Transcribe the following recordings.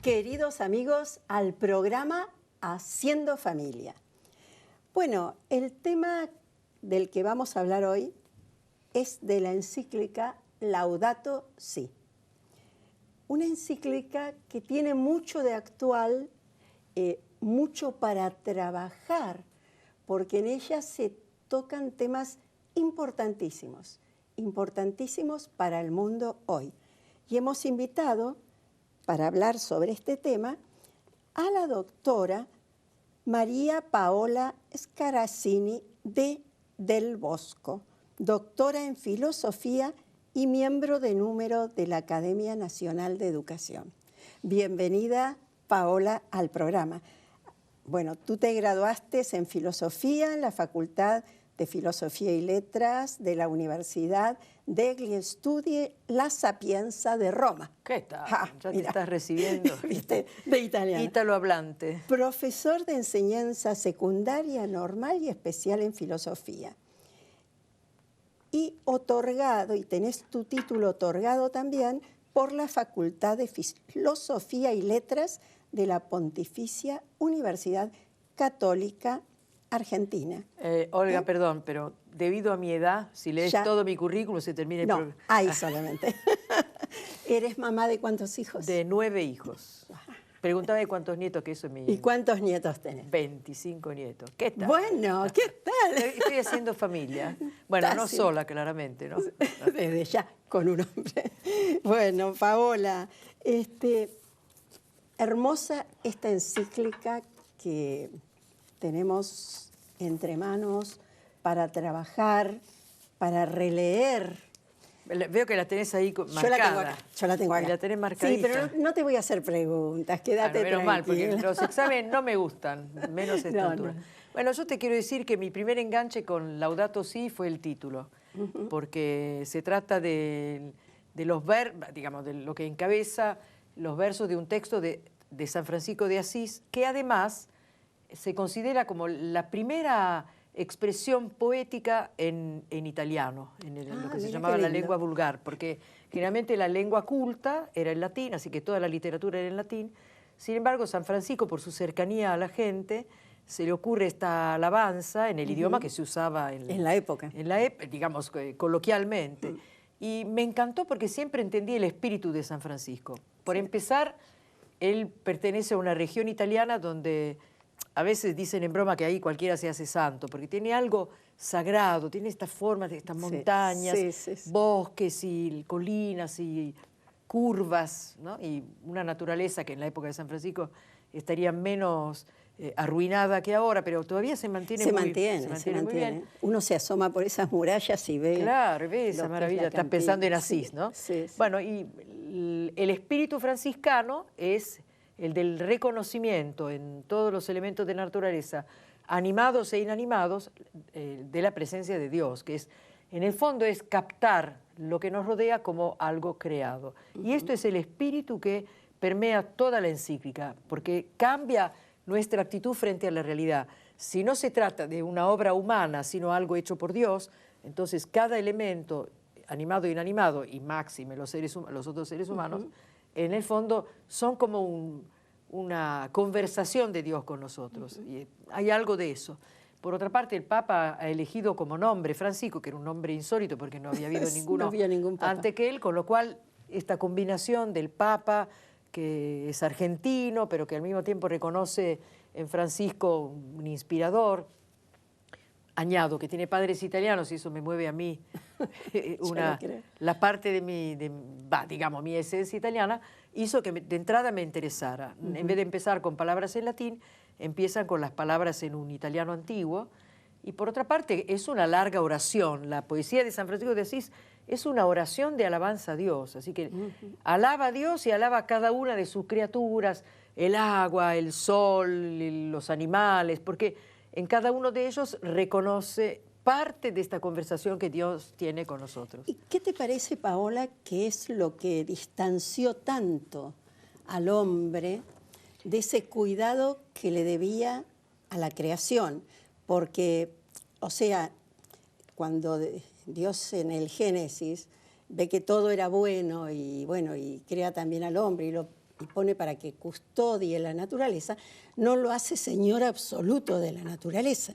queridos amigos, al programa Haciendo Familia. Bueno, el tema del que vamos a hablar hoy es de la encíclica Laudato Si. Una encíclica que tiene mucho de actual, mucho para trabajar, porque en ella se tocan temas importantísimos para el mundo hoy. Y hemos invitado, para hablar sobre este tema, a la doctora María Paola Scaracini del Bosco, doctora en Filosofía y miembro de número de la Academia Nacional de Educación. Bienvenida, Paola, al programa. Bueno, tú te graduaste en Filosofía en la Facultad de Filosofía y Letras de la Universidad degli Studi La Sapienza de Roma. ¿Qué tal? Ya te estás recibiendo. ¿Viste? De italiano. Ítalo hablante. Profesor de enseñanza secundaria, normal y especial en filosofía. Y otorgado, y tenés tu título otorgado también por la Facultad de Filosofía y Letras de la Pontificia Universidad Católica Argentina. Olga, perdón, pero debido a mi edad, si lees todo mi currículum, se termina el programa. No, ahí solamente. ¿Eres mamá de cuántos hijos? De 9 hijos. Pregúntame cuántos nietos, que eso es mi... ¿Y cuántos nietos tenés? 25 nietos. ¿Qué tal? Bueno, ¿qué tal? Estoy haciendo familia. Bueno, no sola, claramente, ¿no? Desde ya, con un hombre. Bueno, Paola, hermosa esta encíclica que tenemos entre manos para trabajar, para releer. Veo que la tenés ahí marcada. Yo la tengo acá. Y la tenés marcadita. Sí, pero no te voy a hacer preguntas, quédate tranquila. Menos mal, porque los exámenes no me gustan, menos esta altura. No. Bueno, yo te quiero decir que mi primer enganche con Laudato Si fue el título, porque se trata de los digamos, de lo que encabeza los versos de un texto de San Francisco de Asís, que además se considera como la primera expresión poética en italiano, lo que se llamaba la lengua vulgar, porque generalmente la lengua culta era el latín, así que toda la literatura era en latín. Sin embargo, San Francisco, por su cercanía a la gente, se le ocurre esta alabanza en el idioma que se usaba en la época. Digamos, coloquialmente. Y me encantó porque siempre entendí el espíritu de San Francisco. Por empezar, él pertenece a una región italiana donde a veces dicen en broma que ahí cualquiera se hace santo, porque tiene algo sagrado, tiene estas formas de estas montañas, bosques y colinas y curvas, ¿no? Y una naturaleza que en la época de San Francisco estaría menos arruinada que ahora, pero todavía se mantiene muy bien. Uno se asoma por esas murallas y ve... Claro, ve esa maravilla, está pensando en Asís, ¿no? Bueno, y el espíritu franciscano es el del reconocimiento en todos los elementos de la naturaleza, animados e inanimados, de la presencia de Dios, que es, en el fondo es captar lo que nos rodea como algo creado. Y esto es el espíritu que permea toda la encíclica, porque cambia nuestra actitud frente a la realidad. Si no se trata de una obra humana, sino algo hecho por Dios, entonces cada elemento, animado e inanimado, y máxime los otros seres humanos, en el fondo son como una conversación de Dios con nosotros. Y hay algo de eso. Por otra parte, el Papa ha elegido como nombre Francisco, que era un nombre insólito porque no había habido ninguno ningún Papa antes que él, con lo cual esta combinación del Papa, que es argentino, pero que al mismo tiempo reconoce en Francisco un inspirador, añado que tiene padres italianos, y eso me mueve a mí la parte de mi esencia italiana, hizo que de entrada me interesara. En vez de empezar con palabras en latín, empiezan con las palabras en un italiano antiguo. Y por otra parte, es una larga oración. La poesía de San Francisco de Asís es una oración de alabanza a Dios. Así que alaba a Dios y alaba a cada una de sus criaturas, el agua, el sol, los animales, porque en cada uno de ellos reconoce parte de esta conversación que Dios tiene con nosotros. ¿Y qué te parece, Paola, que es lo que distanció tanto al hombre de ese cuidado que le debía a la creación? Porque, o sea, cuando Dios en el Génesis ve que todo era bueno y crea también al hombre y lo y pone para que custodie la naturaleza, no lo hace señor absoluto de la naturaleza,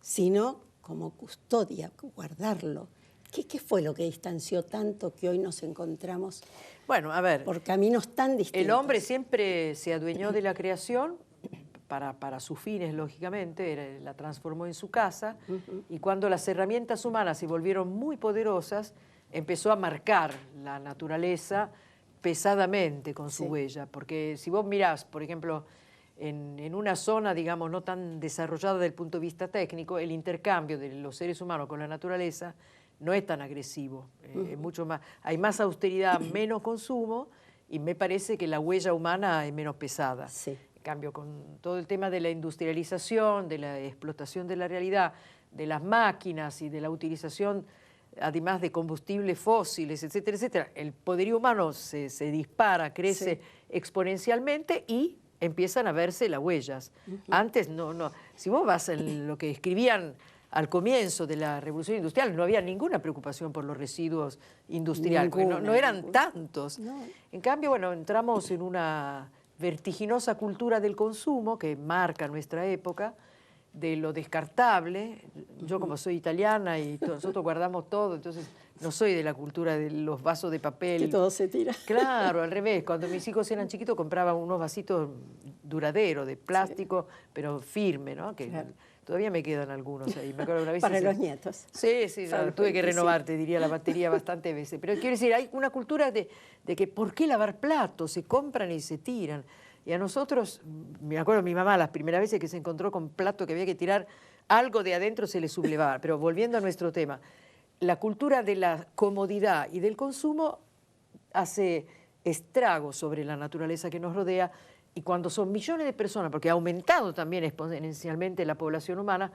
sino como custodia, guardarlo. ¿Qué fue lo que distanció tanto que hoy nos encontramos por caminos tan distintos? El hombre siempre se adueñó de la creación para sus fines, lógicamente, la transformó en su casa, y cuando las herramientas humanas se volvieron muy poderosas, empezó a marcar la naturaleza pesadamente con su huella, porque si vos mirás, por ejemplo, en una zona, digamos, no tan desarrollada desde el punto de vista técnico, el intercambio de los seres humanos con la naturaleza no es tan agresivo, mucho más, hay más austeridad, menos consumo, y me parece que la huella humana es menos pesada. Sí. En cambio, con todo el tema de la industrialización, de la explotación de la realidad, de las máquinas y de la utilización, además de combustibles fósiles, etcétera, etcétera, el poderío humano se dispara, crece exponencialmente y empiezan a verse las huellas. Antes no. Si vos vas en lo que escribían al comienzo de la Revolución Industrial, no había ninguna preocupación por los residuos industriales, no eran tantos. No. En cambio, bueno, entramos en una vertiginosa cultura del consumo que marca nuestra época, de lo descartable. Yo, como soy italiana y nosotros guardamos todo, entonces no soy de la cultura de los vasos de papel. Que todo se tira. Claro, al revés. Cuando mis hijos eran chiquitos compraban unos vasitos duraderos, de plástico, pero firme, ¿no? Que todavía me quedan algunos ahí. Me acuerdo una vez para los nietos. Sí, tuve que renovar, te diría, la batería bastantes veces. Pero quiero decir, hay una cultura de que ¿por qué lavar platos? Se compran y se tiran. Y a nosotros, me acuerdo mi mamá las primeras veces que se encontró con plato que había que tirar, algo de adentro se le sublevaba. Pero volviendo a nuestro tema, la cultura de la comodidad y del consumo hace estragos sobre la naturaleza que nos rodea, y cuando son millones de personas, porque ha aumentado también exponencialmente la población humana,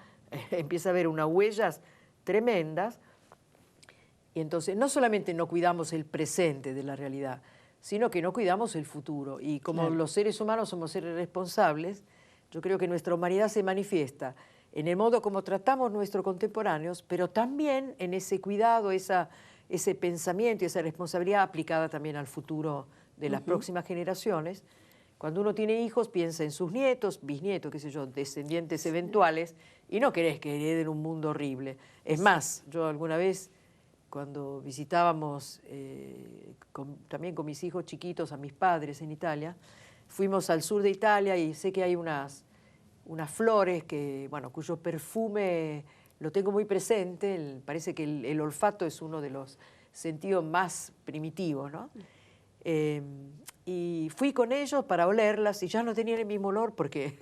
empieza a haber unas huellas tremendas, y entonces no solamente no cuidamos el presente de la realidad, sino que no cuidamos el futuro. Y como los seres humanos somos seres responsables, yo creo que nuestra humanidad se manifiesta en el modo como tratamos nuestros contemporáneos, pero también en ese cuidado, ese pensamiento y esa responsabilidad aplicada también al futuro de las próximas generaciones. Cuando uno tiene hijos, piensa en sus nietos, bisnietos, qué sé yo, descendientes eventuales, y no querés que hereden un mundo horrible. Es más, yo alguna vez, cuando visitábamos también con mis hijos chiquitos a mis padres en Italia, fuimos al sur de Italia y sé que hay unas flores cuyo perfume lo tengo muy presente. Parece que el olfato es uno de los sentidos más primitivos, ¿no? Y fui con ellos para olerlas y ya no tenían el mismo olor porque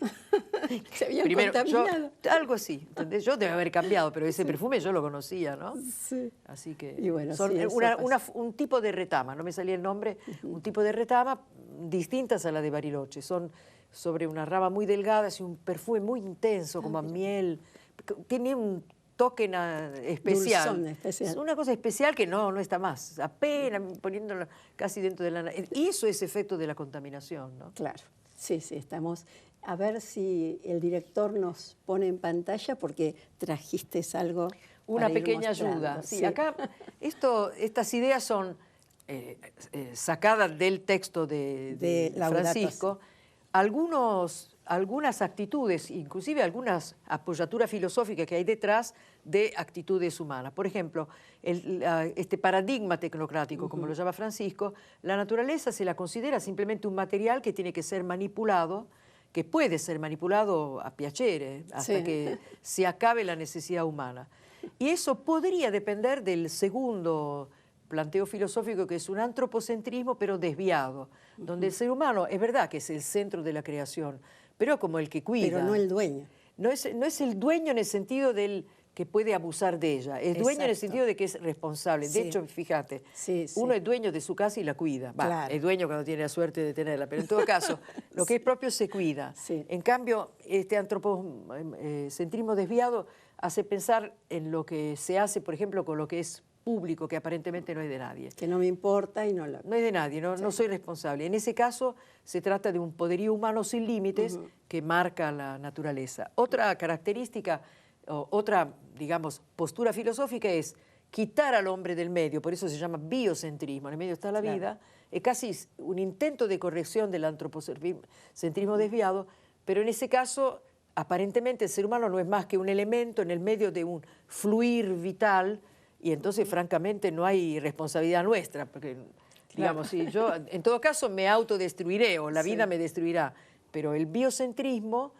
se habían contaminado. Algo así, ¿entendés? Yo debe haber cambiado, pero ese perfume yo lo conocía, ¿no? Sí. Así que y bueno, son un tipo de retama, no me salía el nombre, un tipo de retama distintas a la de Bariloche. Son sobre una rama muy delgada, así un perfume muy intenso, como a miel. Tiene un toque especial. Dulzón especial. Es una cosa especial que no está más, apenas poniéndolo casi dentro de la... Y eso es efecto de la contaminación, ¿no? Claro, sí, estamos... A ver si el director nos pone en pantalla porque trajiste algo. Una pequeña ayuda. Sí, acá estas ideas son sacadas del texto de Francisco. Algunas actitudes, inclusive algunas apoyaturas filosóficas que hay detrás de actitudes humanas. Por ejemplo, este paradigma tecnocrático, como lo llama Francisco, la naturaleza se la considera simplemente un material que tiene que ser manipulado, que puede ser manipulado a piacere, hasta que se acabe la necesidad humana. Y eso podría depender del segundo planteo filosófico, que es un antropocentrismo, pero desviado, donde el ser humano es verdad que es el centro de la creación, pero como el que cuida. Pero no el dueño. No es el dueño en el sentido del que puede abusar de ella, es dueño en el sentido de que es responsable. De hecho, fíjate, uno es dueño de su casa y la cuida. Claro. Es dueño cuando tiene la suerte de tenerla, pero en todo caso, lo que es propio se cuida. En cambio, este antropocentrismo desviado hace pensar en lo que se hace, por ejemplo, con lo que es público, que aparentemente no es de nadie. Que no me importa y no lo... No es de nadie, no soy responsable. En ese caso se trata de un poderío humano sin límites que marca la naturaleza. Otra característica, otra, digamos, postura filosófica es quitar al hombre del medio, por eso se llama biocentrismo. En el medio está la vida, es casi un intento de corrección del antropocentrismo desviado, pero en ese caso, aparentemente el ser humano no es más que un elemento en el medio de un fluir vital, y entonces, francamente, no hay responsabilidad nuestra, porque, digamos, si yo, en todo caso, me autodestruiré o la vida me destruirá, pero el biocentrismo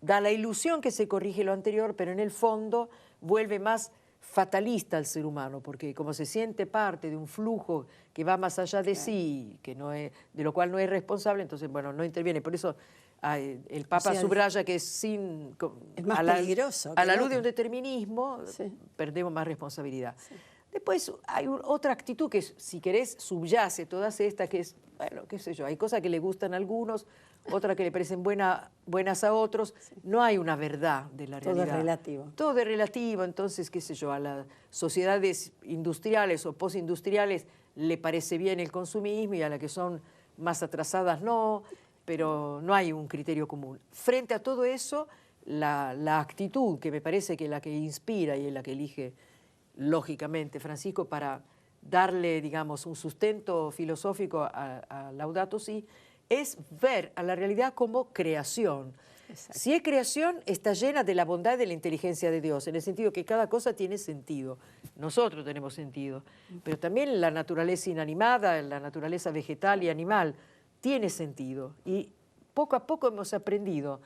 da la ilusión que se corrige lo anterior, pero en el fondo vuelve más fatalista al ser humano, porque como se siente parte de un flujo que va más allá de sí, que no es, de lo cual no es responsable, entonces, bueno, no interviene. Por eso el Papa subraya que es más peligroso. A la luz de un determinismo, perdemos más responsabilidad. Sí. Después hay otra actitud que, si querés, subyace todas estas, que es, bueno, qué sé yo, hay cosas que le gustan a algunos, otras que le parecen buenas a otros. No hay una verdad de la realidad. Todo es relativo. Todo es relativo, entonces, qué sé yo, a las sociedades industriales o postindustriales le parece bien el consumismo y a las que son más atrasadas no, pero no hay un criterio común. Frente a todo eso, la actitud que me parece que es la que inspira y es la que elige lógicamente Francisco para darle, digamos, un sustento filosófico a Laudato Si, es ver a la realidad como creación. Exacto. Si es creación, está llena de la bondad y de la inteligencia de Dios, en el sentido que cada cosa tiene sentido. Nosotros tenemos sentido, pero también la naturaleza inanimada, la naturaleza vegetal y animal, tiene sentido. Y poco a poco hemos aprendido.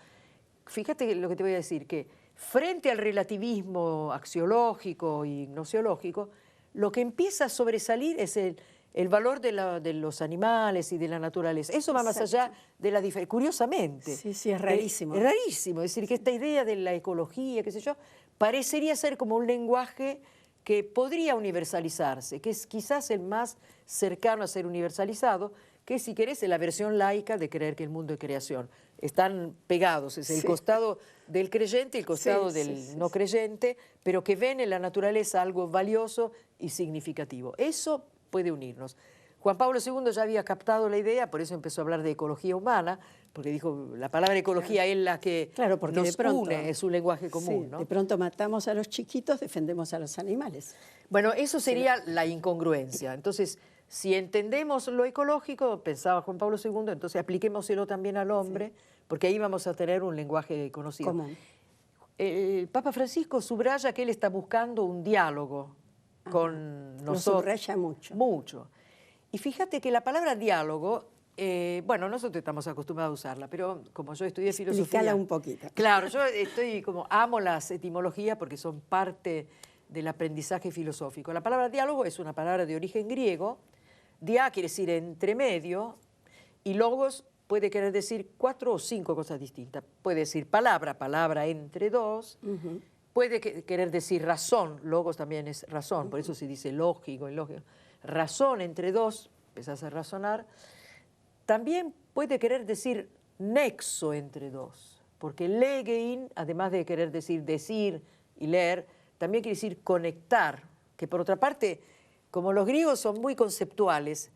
Fíjate lo que te voy a decir, que frente al relativismo axiológico y gnoseológico, lo que empieza a sobresalir es el valor de los animales y de la naturaleza. Eso va más allá de la diferencia. Curiosamente. Sí, sí, es rarísimo. Es rarísimo. Es decir, que esta idea de la ecología, qué sé yo, parecería ser como un lenguaje que podría universalizarse, que es quizás el más cercano a ser universalizado, que si querés es la versión laica de creer que el mundo es creación. Están pegados, es el costado del creyente y el costado del no creyente, pero que ven en la naturaleza algo valioso y significativo. Eso puede unirnos. Juan Pablo II ya había captado la idea, por eso empezó a hablar de ecología humana, porque dijo, la palabra ecología es la que porque nos de pronto, une, es un lenguaje común. ¿no? De pronto matamos a los chiquitos, defendemos a los animales. Bueno, eso sería la incongruencia. Entonces, si entendemos lo ecológico, pensaba Juan Pablo II, entonces apliquémoselo también al hombre, porque ahí vamos a tener un lenguaje conocido. Común. El Papa Francisco subraya que él está buscando un diálogo con nosotros. Lo subraya mucho. Mucho. Y fíjate que la palabra diálogo, bueno, nosotros estamos acostumbrados a usarla, pero como yo estudié filosofía... Explícala un poquito. Claro, yo amo las etimologías porque son parte del aprendizaje filosófico. La palabra diálogo es una palabra de origen griego. Dia quiere decir entre medio y logos puede querer decir 4 o 5 cosas distintas. Puede decir palabra entre dos. Puede querer decir razón, logos también es razón, por eso se dice lógico, ilógico. Razón entre dos, empezás a razonar. También puede querer decir nexo entre dos, porque legein, además de querer decir y leer, también quiere decir conectar, que por otra parte, como los griegos son muy conceptuales,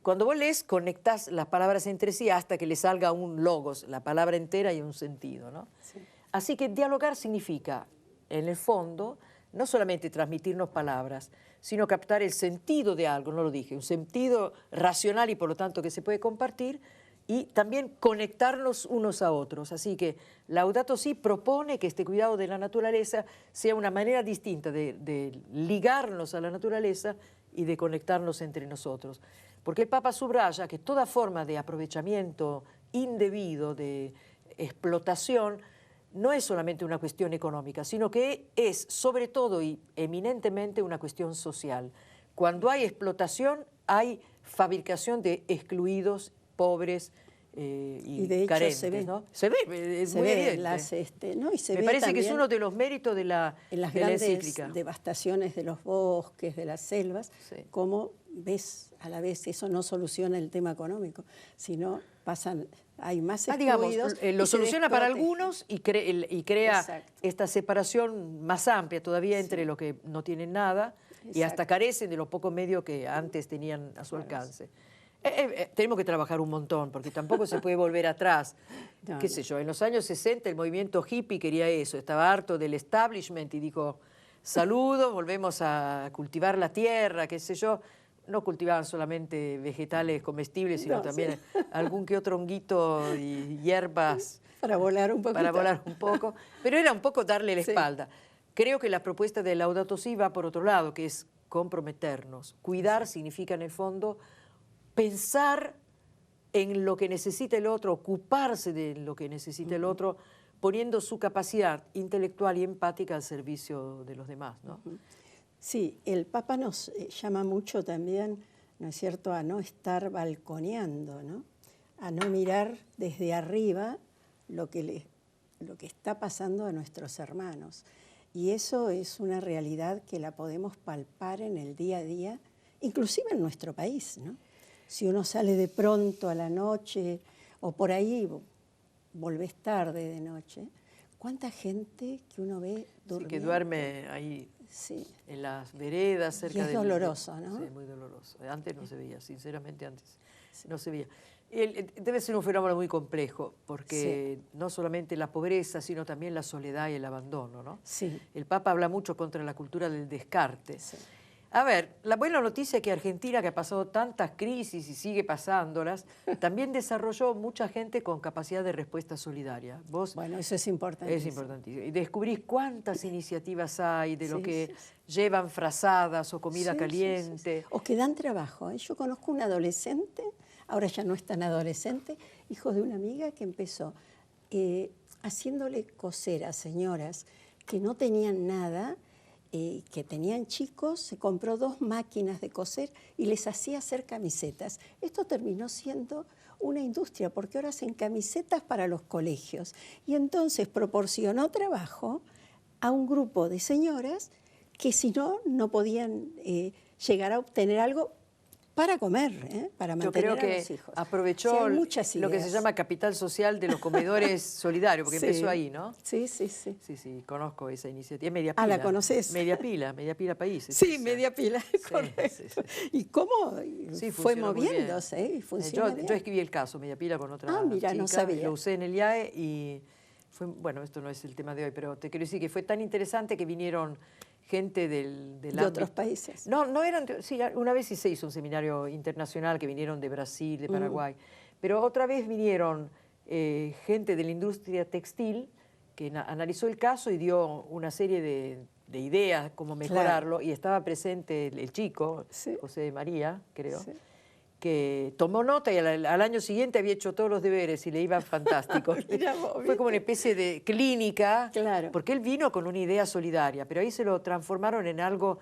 cuando vos lees, conectás las palabras entre sí hasta que le salga un logos, la palabra entera y un sentido, ¿no? Sí. Así que dialogar significa, en el fondo, no solamente transmitirnos palabras, sino captar el sentido de algo, no lo dije, un sentido racional y por lo tanto que se puede compartir, y también conectarnos unos a otros. Así que Laudato Si propone que este cuidado de la naturaleza sea una manera distinta de ligarnos a la naturaleza y de conectarnos entre nosotros. Porque el Papa subraya que toda forma de aprovechamiento indebido, de explotación, no es solamente una cuestión económica, sino que es sobre todo y eminentemente una cuestión social. Cuando hay explotación, hay fabricación de excluidos, pobres y de hecho carentes. Se ve, ¿no? Se ve, es muy evidente. ¿no? Y me parece que es uno de los méritos de la encíclica. En las grandes devastaciones de los bosques, de las selvas, cómo ves a la vez eso no soluciona el tema económico, sino hay más excluidos. Lo soluciona para algunos y crea esta separación más amplia todavía entre los que no tienen nada y hasta carecen de los pocos medios que antes tenían a su alcance. Tenemos que trabajar un montón, porque tampoco se puede volver atrás. Qué sé yo, en los años 60 el movimiento hippie quería eso, estaba harto del establishment y dijo, saludos, volvemos a cultivar la tierra, qué sé yo. no cultivaban solamente vegetales comestibles, sino también algún que otro honguito y hierbas. Para volar un poquito. Para volar un poco, pero era un poco darle la espalda. Creo que la propuesta de Laudato Si va por otro lado, que es comprometernos. Cuidar significa en el fondo pensar en lo que necesita el otro, ocuparse de lo que necesita el otro, poniendo su capacidad intelectual y empática al servicio de los demás, ¿no? Sí, el Papa nos llama mucho también, ¿no es cierto?, a no estar balconeando, ¿no? A no mirar desde arriba lo que está pasando a nuestros hermanos. Y eso es una realidad que la podemos palpar en el día a día, inclusive en nuestro país, ¿no? Si uno sale de pronto a la noche o por ahí volvés tarde de noche, ¿cuánta gente que uno ve durmiendo? Sí, que duerme ahí en las veredas cerca de... Y es doloroso, ¿no? Sí, muy doloroso. Antes no se veía, sinceramente antes no se veía. Debe ser un fenómeno muy complejo, porque no solamente la pobreza, sino también la soledad y el abandono, ¿no? Sí. El Papa habla mucho contra la cultura del descarte. Sí. A ver, la buena noticia es que Argentina, que ha pasado tantas crisis y sigue pasándolas, también desarrolló mucha gente con capacidad de respuesta solidaria. Bueno, eso es importante. Es importantísimo. Y descubrís cuántas iniciativas hay de lo que llevan frazadas o comida caliente. O que dan trabajo. Yo conozco un adolescente, ahora ya no es tan adolescente, hijo de una amiga que empezó haciéndole coser a señoras que no tenían nada, que tenían chicos, se compró 2 máquinas de coser y les hacía hacer camisetas. Esto terminó siendo una industria, porque ahora hacen camisetas para los colegios. Y entonces proporcionó trabajo a un grupo de señoras que si no, no podían llegar a obtener algo para comer, para mantener a los hijos. Yo creo que aprovechó lo que se llama capital social de los comedores solidarios, porque empezó ahí, ¿no? Sí. Sí, conozco esa iniciativa. Media Pila. Ah, ¿la conoces? Media Pila Países. Sí, Media Pila, correcto. Sí. ¿Y cómo fue moviéndose y funcionó bien? Yo escribí el caso, Media Pila, con otra chica, no sabía. Lo usé en el IAE y fue, bueno, esto no es el tema de hoy, pero te quiero decir que fue tan interesante que vinieron gente de otros países. No eran, sí, una vez sí se hizo un seminario internacional que vinieron de Brasil, de Paraguay, pero otra vez vinieron gente de la industria textil que analizó el caso y dio una serie de ideas cómo mejorarlo, y estaba presente el chico, José María, creo, que tomó nota y al año siguiente había hecho todos los deberes y le iban fantásticos. Fue como una especie de clínica, porque él vino con una idea solidaria, pero ahí se lo transformaron en algo,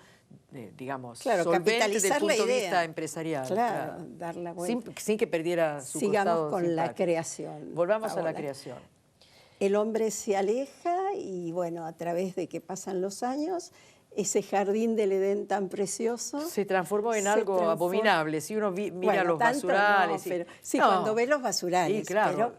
digamos, solvente desde el punto de vista empresarial. Claro, dar la vuelta. Sin que perdiera su costado Sigamos con simpático. La creación. Volvamos a la creación. El hombre se aleja y, bueno, a través de que pasan los años, ese jardín del Edén tan precioso se transformó en algo abominable. Si uno mira los basurales. Cuando ve los basurales. Sí, claro.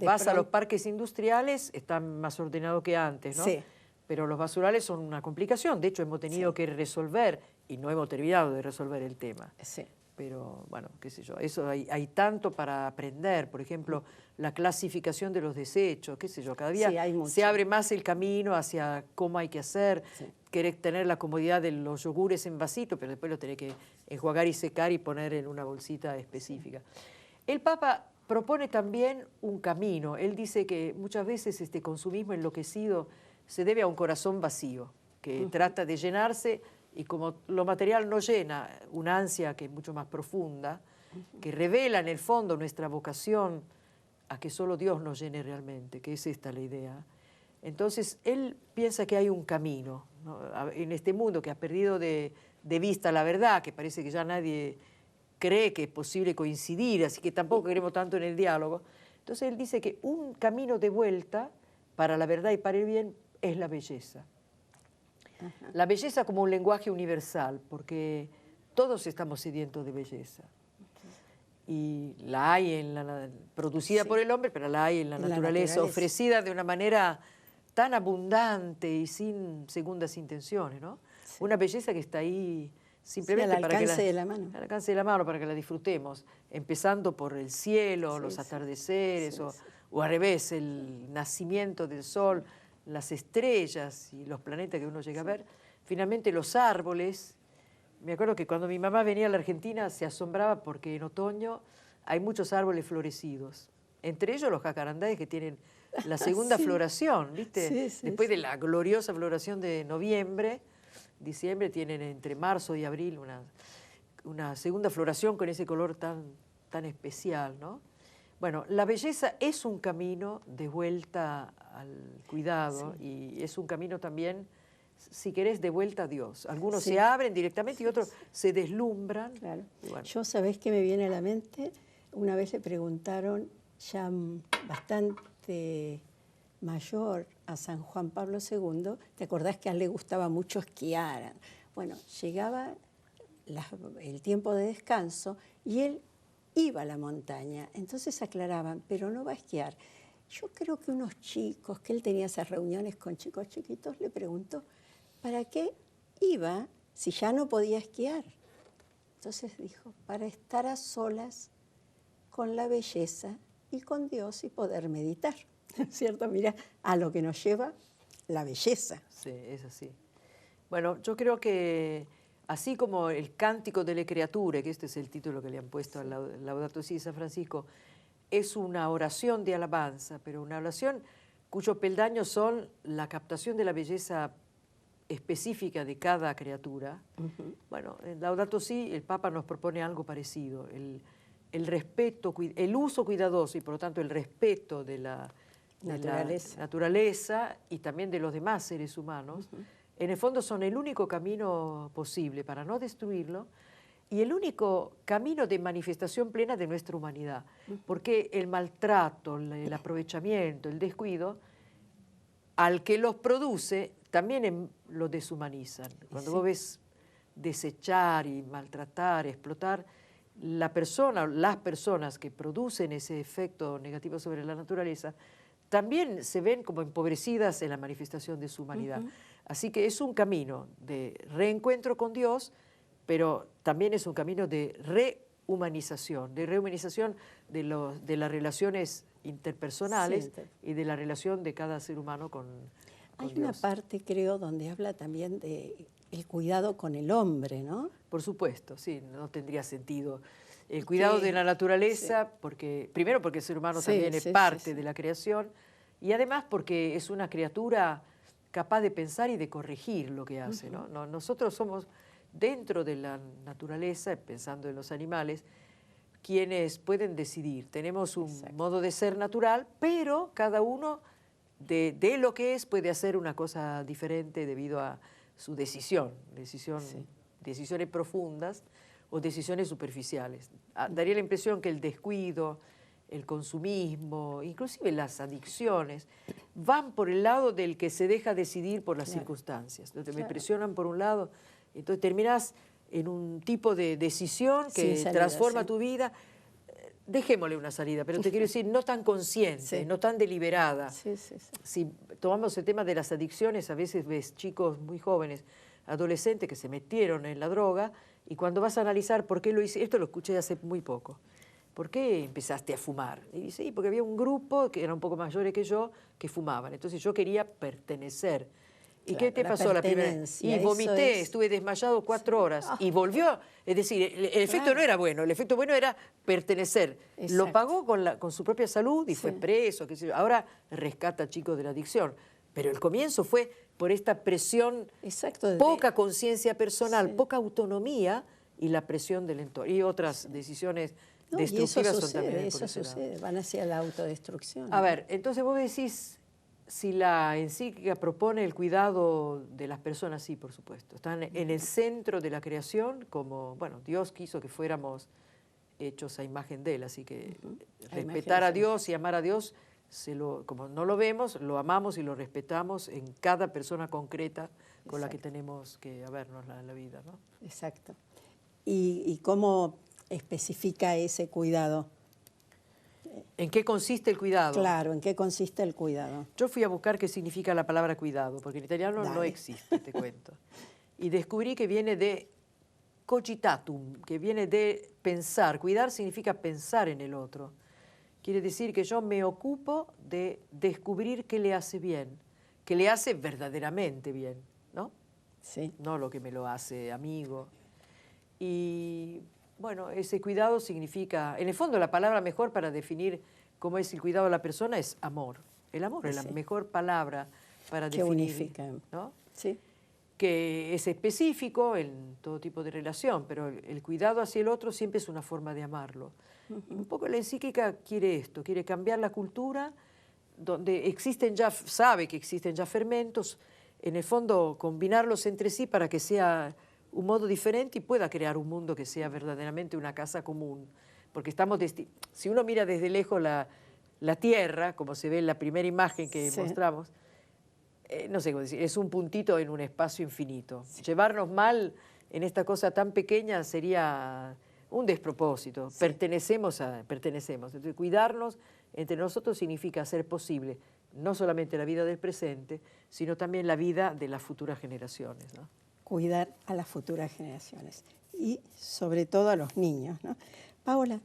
Vas a los parques industriales, están más ordenados que antes, ¿no? Sí. Pero los basurales son una complicación. De hecho, hemos tenido que resolver, y no hemos terminado de resolver el tema. Sí. Pero, bueno, qué sé yo, eso hay tanto para aprender. Por ejemplo, la clasificación de los desechos, qué sé yo, cada día se abre más el camino hacia cómo hay que hacer. Querés tener la comodidad de los yogures en vasito, pero después lo tenés que enjuagar y secar y poner en una bolsita específica. El Papa propone también un camino. Él dice que muchas veces este consumismo enloquecido se debe a un corazón vacío, que trata de llenarse, y como lo material no llena, una ansia que es mucho más profunda, que revela en el fondo nuestra vocación a que solo Dios nos llene realmente, que es esta la idea. Entonces, él piensa que hay un camino, ¿no? En este mundo que ha perdido de vista la verdad, que parece que ya nadie cree que es posible coincidir, así que tampoco queremos tanto en el diálogo. Entonces, él dice que un camino de vuelta para la verdad y para el bien es la belleza. La belleza como un lenguaje universal, porque todos estamos sedientos de belleza. Y la hay producida por el hombre, pero la hay en la naturaleza, ofrecida de una manera tan abundante y sin segundas intenciones, ¿no? Una belleza que está ahí simplemente al alcance de la mano. Al alcance de la mano, para que la disfrutemos, empezando por el cielo, los atardeceres, o al revés, el nacimiento del sol, las estrellas y los planetas que uno llega a ver, finalmente los árboles, Me acuerdo que cuando mi mamá venía a la Argentina se asombraba porque en otoño hay muchos árboles florecidos. Entre ellos los jacarandáes que tienen la segunda floración, ¿viste? Sí, sí, después de la gloriosa floración de noviembre, diciembre, tienen entre marzo y abril una segunda floración con ese color tan especial, ¿no? Bueno, la belleza es un camino de vuelta al cuidado y es un camino también, si querés, de vuelta a Dios. Algunos se abren directamente y otros se deslumbran. Claro. Bueno. Yo, ¿sabés qué me viene a la mente? Una vez le preguntaron, ya bastante mayor, a San Juan Pablo II, ¿te acordás que a él le gustaba mucho esquiar? Bueno, llegaba el tiempo de descanso y él iba a la montaña. Entonces aclaraban, pero no va a esquiar. Yo creo que unos chicos, que él tenía esas reuniones con chicos chiquitos, le preguntó, ¿para qué iba si ya no podía esquiar? Entonces dijo, para estar a solas con la belleza y con Dios y poder meditar. ¿Cierto? Mira, a lo que nos lleva la belleza. Sí, es así. Bueno, yo creo que así como el Cántico delle Creature, que este es el título que le han puesto al Laudato Si de San Francisco, es una oración de alabanza, pero una oración cuyos peldaños son la captación de la belleza específica de cada criatura. Bueno, en Laudato Si el Papa nos propone algo parecido, el respeto, el uso cuidadoso y por lo tanto el respeto de la naturaleza y también de los demás seres humanos, en el fondo son el único camino posible para no destruirlo y el único camino de manifestación plena de nuestra humanidad, porque el maltrato, el aprovechamiento, el descuido, al que los produce, también lo deshumanizan. Cuando vos ves desechar y maltratar, explotar, las personas que producen ese efecto negativo sobre la naturaleza, también se ven como empobrecidas en la manifestación de su humanidad. Así que es un camino de reencuentro con Dios, pero también es un camino de rehumanización de las relaciones interpersonales y de la relación de cada ser humano con Dios. Hay una parte, creo, donde habla también de el cuidado con el hombre, ¿no? Por supuesto, sí, no tendría sentido. El cuidado de la naturaleza, primero porque el ser humano también es parte de la creación y además porque es una criatura capaz de pensar y de corregir lo que hace, ¿no? Nosotros somos, dentro de la naturaleza, pensando en los animales, quienes pueden decidir. Tenemos un modo de ser natural, pero cada uno de lo que es puede hacer una cosa diferente debido a su decisiones profundas o decisiones superficiales. Daría la impresión que el descuido, el consumismo, inclusive las adicciones, van por el lado del que se deja decidir por las circunstancias. Entonces, me presionan por un lado, entonces terminás en un tipo de decisión que transforma tu vida. Dejémosle una salida, pero te quiero decir, no tan consciente, no tan deliberada. Si tomamos el tema de las adicciones, a veces ves chicos muy jóvenes, adolescentes que se metieron en la droga y cuando vas a analizar por qué lo hice, esto lo escuché hace muy poco, ¿por qué empezaste a fumar? Y dice, sí, porque había un grupo que eran un poco mayores que yo que fumaban, entonces yo quería pertenecer. ¿Y qué te pasó la primera vez? Y vomité, estuve desmayado 4 horas y volvió. Es decir, el efecto no era bueno, el efecto bueno era pertenecer. Lo pagó con su propia salud y fue preso, qué sé yo. Ahora rescata chicos de la adicción. Pero el comienzo fue por esta presión, poca conciencia personal, poca autonomía y la presión del entorno. Y otras decisiones destructivas son también por eso sucede, van hacia la autodestrucción. A ver, entonces vos decís, si la encíclica propone el cuidado de las personas, sí, por supuesto. Están en el centro de la creación, como, bueno, Dios quiso que fuéramos hechos a imagen de Él, así que respetar a Dios y amar a Dios, como no lo vemos, lo amamos y lo respetamos en cada persona concreta con la que tenemos que habernos en la vida, ¿no? Exacto. ¿Y cómo especifica ese cuidado? ¿En qué consiste el cuidado? Claro, ¿en qué consiste el cuidado? Yo fui a buscar qué significa la palabra cuidado, porque en italiano no existe, te cuento. Y descubrí que viene de cogitatum, que viene de pensar. Cuidar significa pensar en el otro. Quiere decir que yo me ocupo de descubrir qué le hace bien, qué le hace verdaderamente bien, ¿no? Sí. No lo que me lo hace amigo. Y bueno, ese cuidado significa, en el fondo la palabra mejor para definir cómo es el cuidado de la persona es amor. El amor es la mejor palabra para definir. Que unifica. ¿No? Sí. Que es específico en todo tipo de relación, pero el cuidado hacia el otro siempre es una forma de amarlo. Un poco la encíclica quiere esto, quiere cambiar la cultura donde existen ya, sabe que existen ya fermentos, en el fondo combinarlos entre sí para que sea un modo diferente y pueda crear un mundo que sea verdaderamente una casa común. Porque estamos, si uno mira desde lejos la Tierra, como se ve en la primera imagen que mostramos, no sé cómo decir, es un puntito en un espacio infinito. Sí. Llevarnos mal en esta cosa tan pequeña sería un despropósito. Sí. Pertenecemos. Entonces, cuidarnos entre nosotros significa hacer posible no solamente la vida del presente, sino también la vida de las futuras generaciones, ¿no? Cuidar a las futuras generaciones y sobre todo a los niños, ¿no? Paola,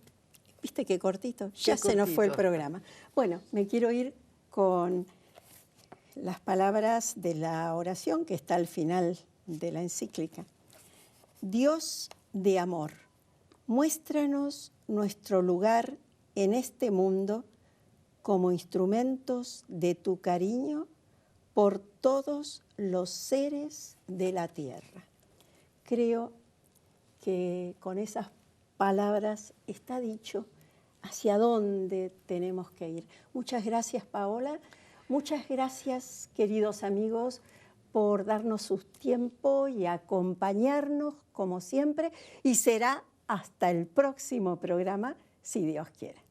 ¿viste qué cortito? Ya se nos fue el programa. Bueno, me quiero ir con las palabras de la oración que está al final de la encíclica. Dios de amor, muéstranos nuestro lugar en este mundo como instrumentos de tu cariño por todos los seres de la tierra. Creo que con esas palabras está dicho hacia dónde tenemos que ir. Muchas gracias, Paola. Muchas gracias, queridos amigos, por darnos su tiempo y acompañarnos como siempre. Y será hasta el próximo programa, si Dios quiere.